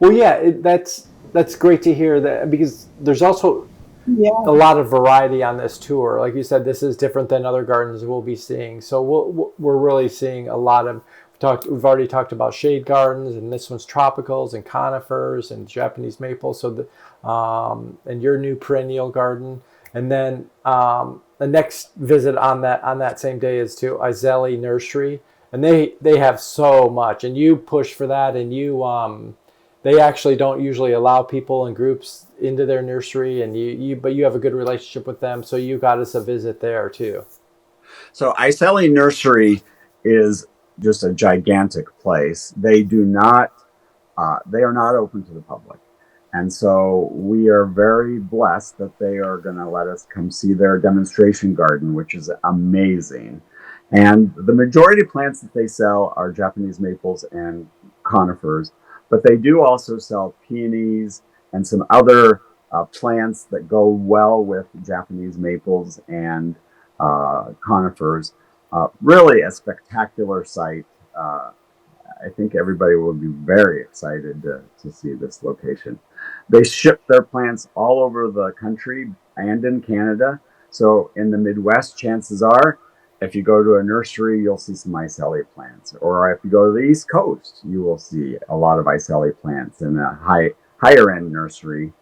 Well, yeah, that's great to hear that because there's also a Yeah. lot of variety on this tour. Like you said, this is different than other gardens we'll be seeing. So we're really seeing a lot of. We've already talked about shade gardens, and this one's tropicals and conifers and Japanese maples. So and your new perennial garden, and then the next visit on that same day is to Iseli Nursery, and they have so much, and you push for that, and they actually don't usually allow people in groups into their nursery, and but you have a good relationship with them, so you got us a visit there too. So Iseli Nursery is just a gigantic place. They are not open to the public. And so we are very blessed that they are going to let us come see their demonstration garden, which is amazing. And the majority of plants that they sell are Japanese maples and conifers, but they do also sell peonies and some other plants that go well with Japanese maples and conifers. Really a spectacular site. I think everybody will be very excited to see this location. They ship their plants all over the country and in Canada. So in the Midwest, chances are, if you go to a nursery, you'll see some Iseli plants. Or if you go to the East Coast, you will see a lot of Iseli plants in a higher end nursery.